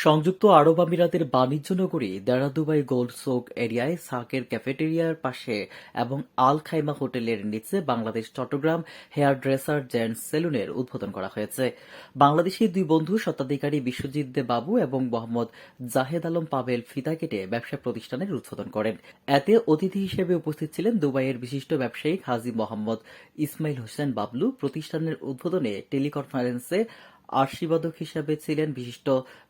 সংযুক্ত আরব আমিরাতের বাণিজ্য নগরী দেরা দুবাই গোল্ড সোক এরিয়ায় সাকের ক্যাফেটেরিয়ার পাশে এবং আল খাইমা হোটেলের নিচে Bangladesh Chittagong hair dresser gents সেলুনের উদ্বোধন করা হয়েছে। বাংলাদেশি দুই বন্ধু স্বত্বাধিকারী বিশ্বজিৎ দে বাবু এবং মোহাম্মদ জাহেদ আলম পাবেল ফিতা কেটে ব্যবসা প্রতিষ্ঠানের উদ্বোধন করেন। এতে অতিথি হিসেবে উপস্থিত ছিলেন দুবাইয়ের বিশিষ্ট ব্যবসায়ী হাজী মোহাম্মদ ইসমাইল হোসেন বাবলু। প্রতিষ্ঠানের উদ্বোধনে টেলিকনফারেন্সে আশীর্বাদক হিসেবে ছিলেন বিশিষ্ট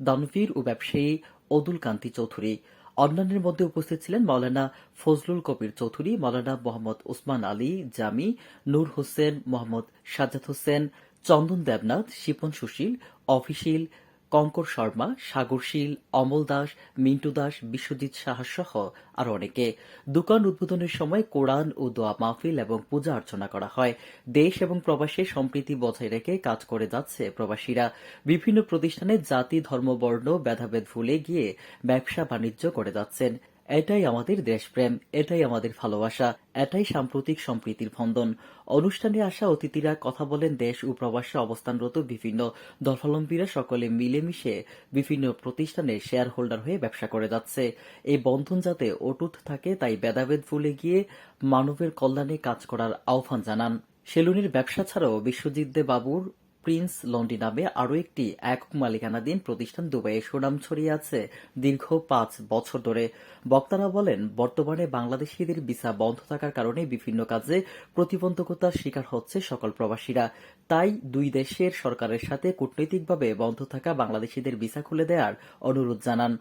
দানবীর ও ব্যবসায়ী অদুল কান্তি চৌধুরী। অন্যান্যের মধ্যে উপস্থিত ছিলেন মাওলানা ফজলুল কবির চৌধুরী, মাওলানা মোহাম্মদ ওসমান আলী জামি, নূর হোসেন, মোহাম্মদ সাজ্জাদ হোসেন, চন্দন দেবনাথ, শিপন সুশীল, অফিসিল, কঙ্কর শর্মা, সাগরশীল, অমল দাস, মিন্টু দাস, বিশ্বজিৎ সাহা সহ আরো অনেকে। দোকান উদ্বোধনের সময় কোরআন ও দোয়া মাহফিল এবং পূজা অর্চনা করা হয়। দেশ এবং প্রবাসে সম্প্রীতি বজায় রেখে কাজ করে যাচ্ছে প্রবাসীরা। বিভিন্ন প্রতিষ্ঠানে জাতি, ধর্ম, বর্ণ ভেদাভেদ ভুলে গিয়ে ব্যবসা বাণিজ্য করে যাচ্ছেন। এটাই আমাদের দেশপ্রেম, এটাই আমাদের ভালোবাসা, এটাই সাম্প্রতিক সম্প্রীতির বন্ধন। অনুষ্ঠানে আসা অতিথিরা কথা বলেন দেশ ও প্রবাসে অবস্থানরত বিভিন্ন দলাবলম্বীরা সকলে মিলেমিশে বিভিন্ন প্রতিষ্ঠানে শেয়ার হোল্ডার হয়ে ব্যবসা করে যাচ্ছে। এই বন্ধন যাতে অটুট থাকে তাই ভেদাভেদ ভুলে গিয়ে মানবের কল্যাণে কাজ করার আহ্বান জানান। সেলুনের ব্যবসা ছাড়াও বিশ্বজিৎ দে বাবুর প্রিন্স লন্ডি নামে আরও একটি একক মালিকানাধীন প্রতিষ্ঠান দুবাইয়ে সুনাম ছড়িয়ে আছে দীর্ঘ ৫ বছর ধরে। বক্তারা বলেন, বর্তমানে বাংলাদেশিদের ভিসা বন্ধ থাকার কারণে বিভিন্ন কাজে প্রতিবন্ধকতার শিকার হচ্ছে সকল প্রবাসীরা। তাই দুই দেশের সরকারের সাথে কূটনৈতিকভাবে বন্ধ থাকা বাংলাদেশিদের ভিসা খুলে দেওয়ার অনুরোধ জানান।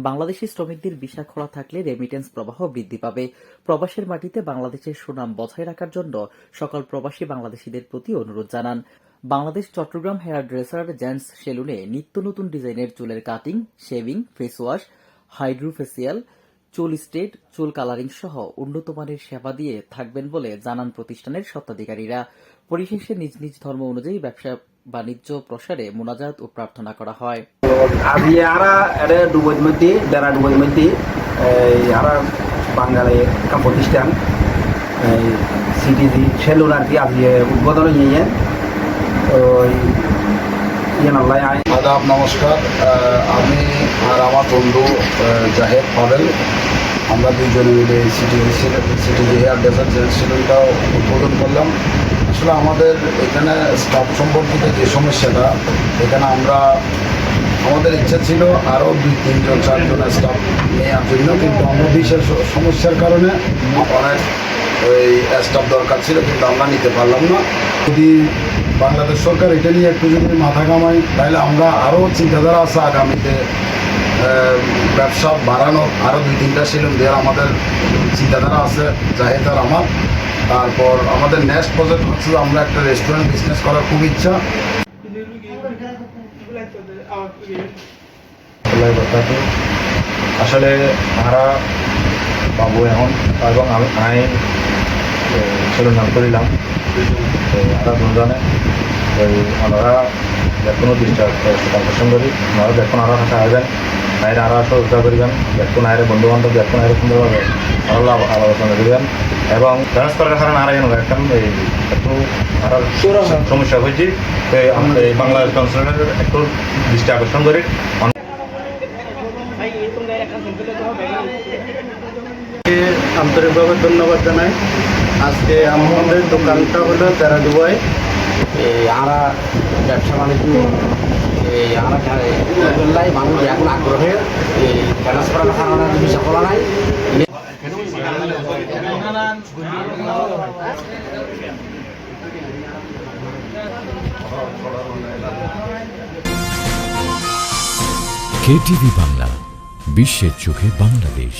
বাংলাদেশি শ্রমিকদের ভিসা খোলা থাকলে রেমিটেন্স প্রবাহ বৃদ্ধি পাবে। প্রবাসের মাটিতে বাংলাদেশের সুনাম বজায় রাখার জন্য সকল প্রবাসী বাংলাদেশিদের প্রতি অনুরোধ জানান। Bangladesh Chittagong hair dresser gents সেলুনে নিত্য নতুন ডিজাইনের চুলের cutting, shaving, face wash, hydrofacial, চুল স্ট্রেট, চুল কালারিং সহ উন্নত মানের সেবা দিয়ে থাকবেন বলে জানান প্রতিষ্ঠানের স্বত্বাধিকারীরা। পরিশেষে নিজ নিজ ধর্ম অনুযায়ী ব্যবসা বাণিজ্য প্রসারে মোনাজাত ও প্রার্থনা করা হয়। আজি আরা এরে দুবই মধ্যে দেরা দুবই মধ্যে আরা বাঙালি একটা প্রতিষ্ঠান সিটিজি সেলুন আর কি আজকে উদ্বোধন নিয়ে আদাব, নমস্কার। আমি আর আমার বন্ধু জাহেদ পাবেল, আমরা দুইজনে মিলে সিটি হেয়ার ড্রেসার জেন্টস সেলুনটাও উদ্বোধন করলাম। আসলে আমাদের এখানে স্টাফ সম্পর্কিত যে সমস্যাটা, এখানে আমাদের ইচ্ছা ছিল আরও 2-3-4 স্টাফ নেওয়ার জন্য, কিন্তু আমরা বিশেষ সমস্যার কারণে অনেক ওই স্টাফ দরকার ছিল, কিন্তু আমরা নিতে পারলাম না। যদি বাংলাদেশ সরকার এটা নিয়ে একটু যদি মাথা কামায়, তাহলে আমরা আরও চিন্তাধারা আছে আগামীতে ব্যবসা বাড়ানোর, আরও 2-3টা সেলুন দেওয়ার আমাদের চিন্তাধারা আছে জাহেদ আর আমার। তারপর আমাদের নেক্সট প্রজেক্ট হচ্ছে আমরা একটা রেস্টুরেন্ট বিজনেস করার খুব ইচ্ছা। আসলে আমরা বাবু এখন এবং আমি সেলুন নাম করিলাম আমরা দুজনে ওনারা দেখুন দৃষ্টি আকর্ষণ করি। ওনারা দেখুন আরও কাছে আসবেন, নাইরে আরও সহযোগিতা করবেন, দেখুন নাইরে বন্ধুবান্ধব দেখুন নাইরে সুন্দরভাবে আরও আলোচনা করবেন এবং ব্যালেন্স করার কারণে আর এখন এই একটু আরও সমস্যা হয়েছি। এই বাংলাদেশ কনসার্নের একটু দৃষ্টি আকর্ষণ করি। আন্তরিকভাবে ধন্যবাদ জানাই। আজকে আমাদের দোকানটা হলো দেরা দুবাই। আমরা ব্যবসা বাণিজ্য আমরা মানুষ এখন আগ্রহে ব্যালেন্স করার কারণে ভিসা খোলা নাই। KTV বাংলা, বিশ্বের চোখে বাংলাদেশ।